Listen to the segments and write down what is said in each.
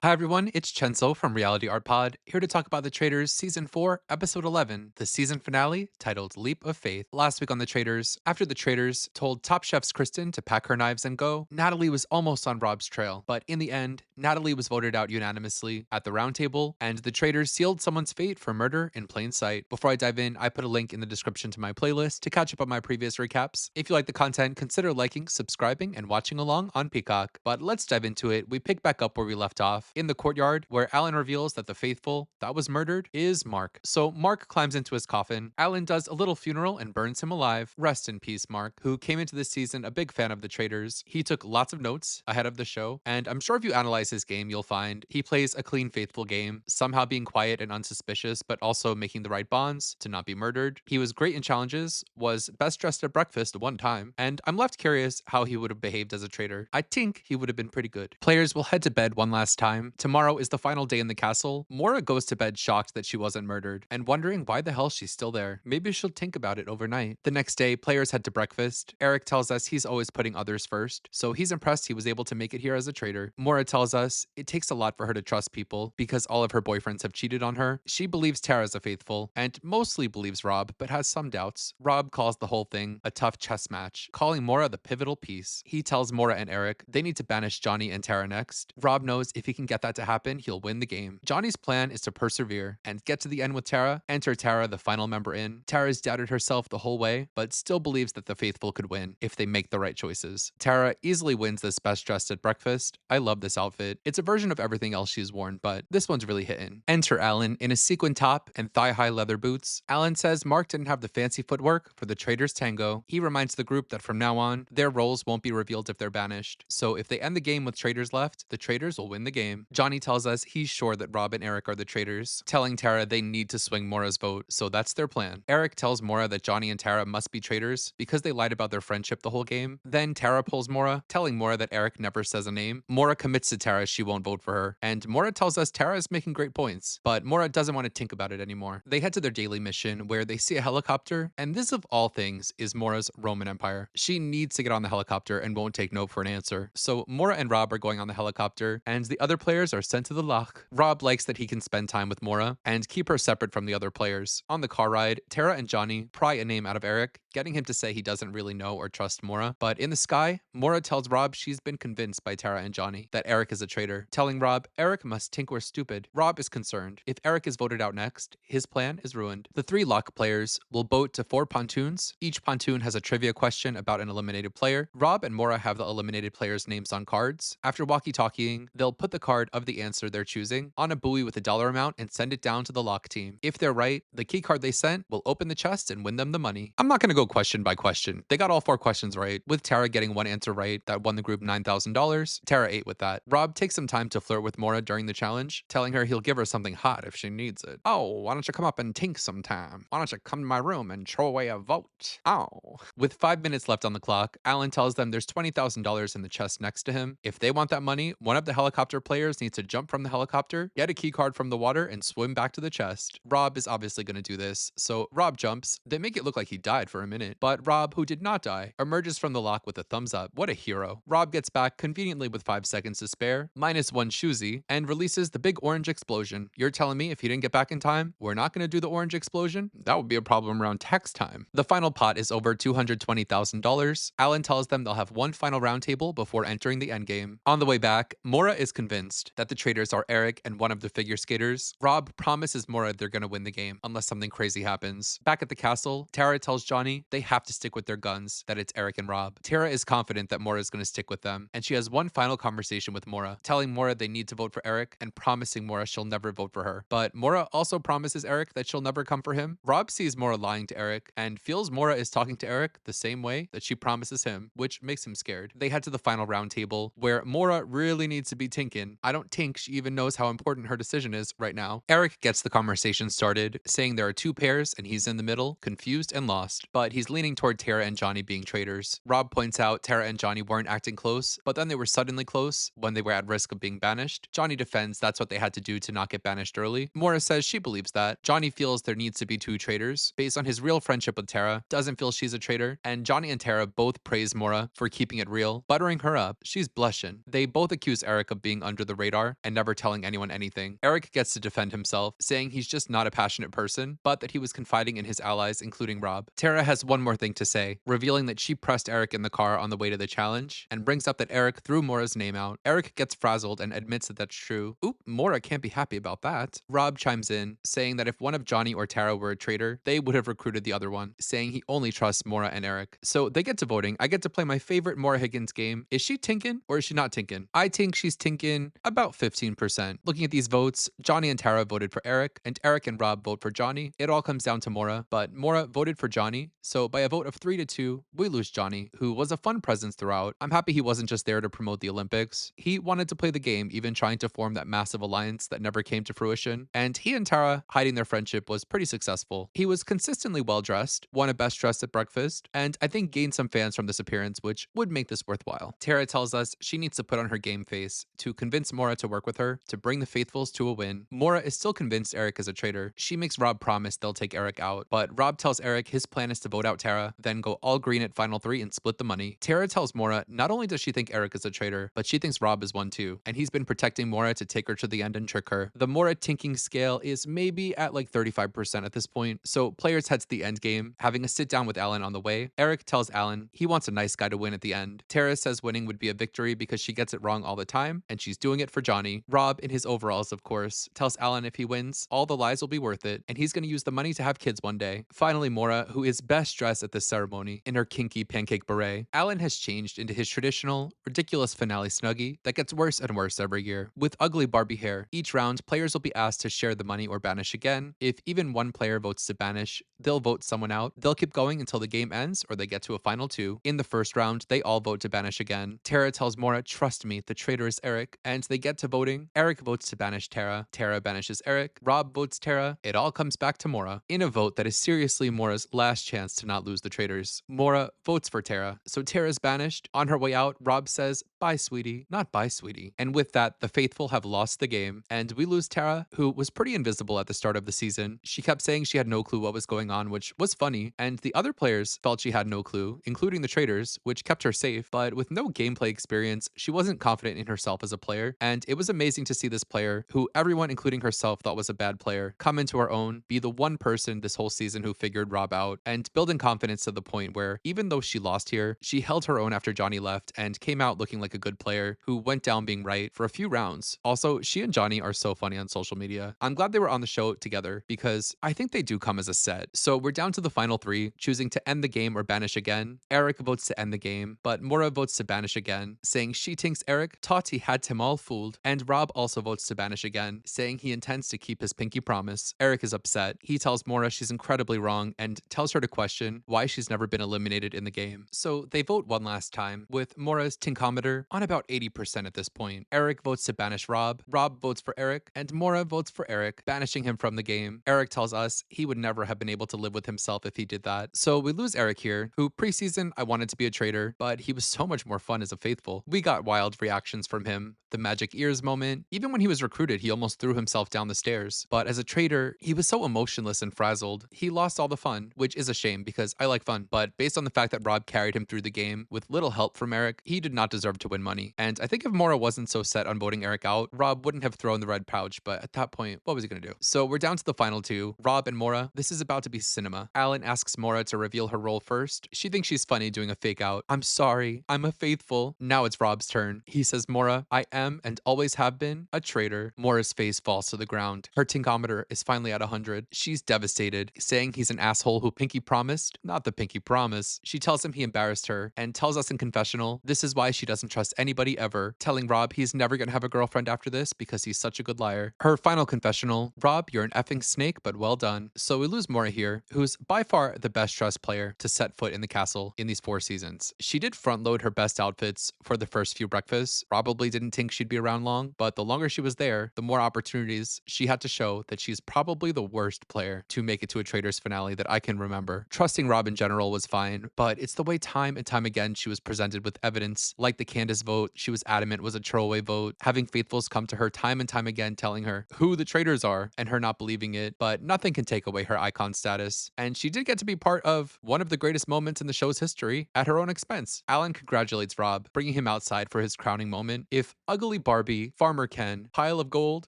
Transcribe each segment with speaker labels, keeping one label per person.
Speaker 1: Hi everyone, it's Chenso from Reality Art Pod, here to talk about The Traitors Season 4, Episode 11, the season finale titled Leap of Faith. Last week on The Traitors, after The Traitors told Top Chef's Kristen to pack her knives and go, Natalie was almost on Rob's trail, but in the end, Natalie was voted out unanimously at the round table, and The Traitors sealed someone's fate for murder in plain sight. Before I dive in, I put a link in the description to my playlist to catch up on my previous recaps. If you like the content, consider liking, subscribing, and watching along on Peacock. But let's dive into it. We pick back up where we left off in the courtyard, where Alan reveals that the faithful that was murdered is Mark. So Mark climbs into his coffin. Alan does a little funeral and burns him alive. Rest in peace, Mark, who came into this season a big fan of the Traitors. He took lots of notes ahead of the show, and I'm sure if you analyze his game, you'll find he plays a clean, faithful game, somehow being quiet and unsuspicious, but also making the right bonds to not be murdered. He was great in challenges, was best dressed at breakfast one time, and I'm left curious how he would have behaved as a traitor. I think he would have been pretty good. Players will head to bed one last time. Tomorrow is the final day in the castle. Mora goes to bed shocked that she wasn't murdered and wondering why the hell she's still there. Maybe she'll think about it overnight. The next day, players head to breakfast. Eric tells us he's always putting others first, so he's impressed he was able to make it here as a traitor. Mora tells us it takes a lot for her to trust people because all of her boyfriends have cheated on her. She believes Tara's a faithful and mostly believes Rob, but has some doubts. Rob calls the whole thing a tough chess match, calling Mora the pivotal piece. He tells Mora and Eric they need to banish Johnny and Tara next. Rob knows if he can get that to happen, he'll win the game. Johnny's plan is to persevere and get to the end with Tara, enter Tara, the final member in. Tara's doubted herself the whole way, but still believes that the faithful could win if they make the right choices. Tara easily wins this best dressed at breakfast. I love this outfit. It's a version of everything else she's worn, but this one's really hitting. Enter Alan in a sequin top and thigh-high leather boots. Alan says Mark didn't have the fancy footwork for the Traitors Tango. He reminds the group that from now on, their roles won't be revealed if they're banished. So if they end the game with traitors left, the traitors will win the game. Johnny tells us he's sure that Rob and Eric are the traitors, telling Tara they need to swing Mora's vote, so that's their plan. Eric tells Mora that Johnny and Tara must be traitors because they lied about their friendship the whole game. Then Tara pulls Mora, telling Mora that Eric never says a name. Mora commits to Tara she won't vote for her, and Mora tells us Tara is making great points, but Mora doesn't want to think about it anymore. They head to their daily mission where they see a helicopter, and this of all things is Mora's Roman Empire. She needs to get on the helicopter and won't take no for an answer. So Mora and Rob are going on the helicopter, and the other players are sent to the loch. Rob likes that he can spend time with Mora and keep her separate from the other players. On the car ride, Tara and Johnny pry a name out of Eric, getting him to say he doesn't really know or trust Mora. But in the sky, Mora tells Rob she's been convinced by Tara and Johnny that Eric is a traitor, telling Rob Eric must think we're stupid. Rob is concerned. If Eric is voted out next, his plan is ruined. The three lock players will boat to 4 pontoons. Each pontoon has a trivia question about an eliminated player. Rob and Mora have the eliminated players' names on cards. After walkie-talkieing, they'll put the card of the answer they're choosing on a buoy with a dollar amount and send it down to the lock team. If they're right, the key card they sent will open the chest and win them the money. I'm not going to go question by question. They got all 4 questions right, with Tara getting one answer right that won the group $9,000. Tara ate with that. Rob takes some time to flirt with Mora during the challenge, telling her he'll give her something hot if she needs it. Oh, why don't you come up and tink sometime? Why don't you come to my room and throw away a vote? Oh. With 5 minutes left on the clock, Alan tells them there's $20,000 in the chest next to him. If they want that money, one of the helicopter players needs to jump from the helicopter, get a key card from the water, and swim back to the chest. Rob is obviously going to do this, so Rob jumps. They make it look like he died for a minute, but Rob, who did not die, emerges from the lock with a thumbs up. What a hero. Rob gets back conveniently with 5 seconds to spare, -1 shoozy, and releases the big orange explosion. You're telling me if he didn't get back in time, we're not going to do the orange explosion? That would be a problem around tax time. The final pot is over $220,000. Alan tells them they'll have one final round table before entering the endgame. On the way back, Mora is convinced that the traitors are Eric and one of the figure skaters. Rob promises Mora they're going to win the game unless something crazy happens. Back at the castle, Tara tells Johnny they have to stick with their guns, that it's Eric and Rob. Tara is confident that Mora is going to stick with them, and she has one final conversation with Mora, telling Mora they need to vote for Eric and promising Mora she'll never vote for her. But Mora also promises Eric that she'll never come for him. Rob sees Mora lying to Eric and feels Mora is talking to Eric the same way that she promises him, which makes him scared. They head to the final round table where Mora really needs to be tinkin'. I don't think she even knows how important her decision is right now. Eric gets the conversation started, saying there are 2 pairs and he's in the middle, confused and lost. But but he's leaning toward Tara and Johnny being traitors. Rob points out Tara and Johnny weren't acting close, but then they were suddenly close when they were at risk of being banished. Johnny defends that's what they had to do to not get banished early. Mora says she believes that. Johnny feels there needs to be two traitors based on his real friendship with Tara, doesn't feel she's a traitor, and Johnny and Tara both praise Mora for keeping it real, buttering her up. She's blushing. They both accuse Eric of being under the radar and never telling anyone anything. Eric gets to defend himself, saying he's just not a passionate person, but that he was confiding in his allies, including Rob. Tara has one more thing to say, revealing that she pressed Eric in the car on the way to the challenge, and brings up that Eric threw Mora's name out. Eric gets frazzled and admits that that's true. Oop, Mora can't be happy about that. Rob chimes in, saying that if one of Johnny or Tara were a traitor, they would have recruited the other one, saying he only trusts Mora and Eric. So they get to voting. I get to play my favorite Mora Higgins game. Is she tinkin' or is she not tinkin'? I think she's tinkin' about 15%. Looking at these votes, Johnny and Tara voted for Eric, and Eric and Rob vote for Johnny. It all comes down to Mora, but Mora voted for Johnny, so by a vote of 3-2, we lose Johnny, who was a fun presence throughout. I'm happy he wasn't just there to promote the Olympics. He wanted to play the game, even trying to form that massive alliance that never came to fruition, and he and Tara hiding their friendship was pretty successful. He was consistently well dressed, won a best dressed at breakfast, and I think gained some fans from this appearance, which would make this worthwhile. Tara tells us she needs to put on her game face to convince Mora to work with her, to bring the faithfuls to a win. Mora is still convinced Eric is a traitor. She makes Rob promise they'll take Eric out, but Rob tells Eric his plan is to vote out Tara, then go all green at final 3 and split the money. Tara tells Mora not only does she think Eric is a traitor, but she thinks Rob is one too, and he's been protecting Mora to take her to the end and trick her. The Mora tinking scale is maybe at like 35% at this point, so players head to the end game, having a sit down with Alan on the way. Eric tells Alan he wants a nice guy to win at the end. Tara says winning would be a victory because she gets it wrong all the time, and she's doing it for Johnny. Rob, in his overalls of course, tells Alan if he wins, all the lies will be worth it, and he's going to use the money to have kids one day. Finally, Mora, who is best dressed at this ceremony in her kinky pancake beret. Alan has changed into his traditional, ridiculous finale snuggie that gets worse and worse every year. With ugly Barbie hair, each round players will be asked to share the money or banish again. If even one player votes to banish, they'll vote someone out. They'll keep going until the game ends or they get to a final 2. In the first round, they all vote to banish again. Tara tells Mora, trust me, the traitor is Eric, and they get to voting. Eric votes to banish Tara. Tara banishes Eric. Rob votes Tara. It all comes back to Mora in a vote that is seriously Mora's last chance to not lose the traitors. Mora votes for Tara, so Tara's banished. On her way out, Rob says, bye, sweetie, not bye, sweetie. And with that, the faithful have lost the game, and we lose Tara, who was pretty invisible at the start of the season. She kept saying she had no clue what was going on, which was funny, and the other players felt she had no clue, including the traitors, which kept her safe, but with no gameplay experience, she wasn't confident in herself as a player, and it was amazing to see this player, who everyone including herself thought was a bad player, come into her own, be the one person this whole season who figured Rob out, and building confidence to the point where, even though she lost here, she held her own after Johnny left and came out looking like a good player who went down being right for a few rounds. Also, she and Johnny are so funny on social media. I'm glad they were on the show together because I think they do come as a set. So we're down to the final 3, choosing to end the game or banish again. Eric votes to end the game, but Mora votes to banish again, saying she thinks Eric thought he had him all fooled, and Rob also votes to banish again, saying he intends to keep his pinky promise. Eric is upset. He tells Mora she's incredibly wrong and tells her to question why she's never been eliminated in the game. So they vote one last time, with Mora's tinkometer on about 80% at this point. Eric votes to banish Rob, Rob votes for Eric, and Mora votes for Eric, banishing him from the game. Eric tells us he would never have been able to live with himself if he did that. So we lose Eric here, who preseason I wanted to be a traitor, but he was so much more fun as a faithful. We got wild reactions from him, the magic ears moment. Even when he was recruited, he almost threw himself down the stairs. But as a traitor, he was so emotionless and frazzled, he lost all the fun, which is a shame because I like fun. But based on the fact that Rob carried him through the game with little help from Eric, he did not deserve to win money. And I think if Mora wasn't so set on voting Eric out, Rob wouldn't have thrown the red pouch, but at that point, what was he gonna do? So we're down to the final 2, Rob and Mora. This is about to be cinema. Alan asks Mora to reveal her role first. She thinks she's funny doing a fake out. I'm sorry, I'm a faithful. Now it's Rob's turn. He says, Mora, I am and always have been a traitor. Mora's face falls to the ground. Her tinkometer is finally at 100. She's devastated, saying he's an asshole who pinky promised, not the pinky promise. She tells him he embarrassed her and tells us in confessional this is why she doesn't trust anybody ever, telling Rob he's never gonna have a girlfriend after this because he's such a good liar. Her final confessional, Rob, you're an effing snake, but well done. So we lose Mora here, who's by far the best dressed player to set foot in the castle in these 4 seasons. She did front load her best outfits for the first few breakfasts, probably didn't think she'd be around long, but the longer she was there, the more opportunities she had to show that she's probably the worst player to make it to a Traitors finale that I can remember. trusting Rob in general was fine, but it's the way time and time again she was presented with evidence, like the Candace vote, she was adamant was a throwaway vote, having faithfuls come to her time and time again telling her who the traitors are, and her not believing it, but nothing can take away her icon status. And she did get to be part of one of the greatest moments in the show's history at her own expense. Alan congratulates Rob, bringing him outside for his crowning moment. If Ugly Barbie, Farmer Ken, Pile of Gold,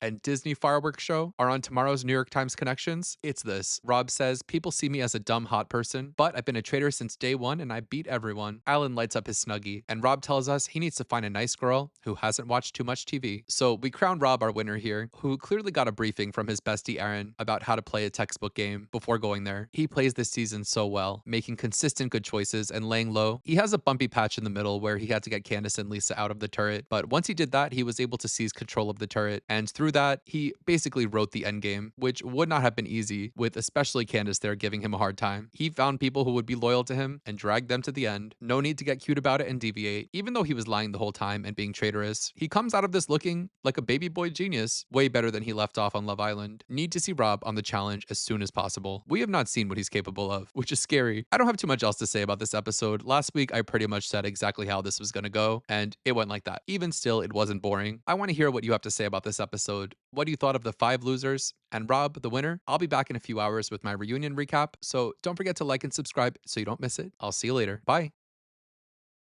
Speaker 1: and Disney Fireworks Show are on tomorrow's New York Times Connections, it's this. Rob says, people see me as a dumb hot person, but I've been a traitor since day one and I beat everyone. Alan lights up his Snuggie, and Rob tells us he needs to find a nice girl who hasn't watched too much TV. So we crown Rob our winner here, who clearly got a briefing from his bestie Aaron about how to play a textbook game before going there. He plays this season so well, making consistent good choices and laying low. He has a bumpy patch in the middle where he had to get Candace and Lisa out of the turret, but once he did that, he was able to seize control of the turret, and through that, he basically wrote the endgame, which would not have been easy, with especially Candace there giving him a hard time. He found people who would be loyal to him and dragged them to the end. No need to get cute about it and deviate. Even though he was lying the whole time and being traitorous, he comes out of this looking like a baby boy genius, way better than he left off on Love Island. Need to see Rob on the challenge as soon as possible. We have not seen what he's capable of, which is scary. I don't have too much else to say about this episode. Last week, I pretty much said exactly how this was gonna go, and it went like that. Even still, it wasn't boring. I want to hear what you have to say about this episode. What do you thought of the 5 losers? And Rob, the winner? I'll be back in a few hours with my reunion recap, so don't forget to like and subscribe so you don't miss it. I'll see you later. Bye.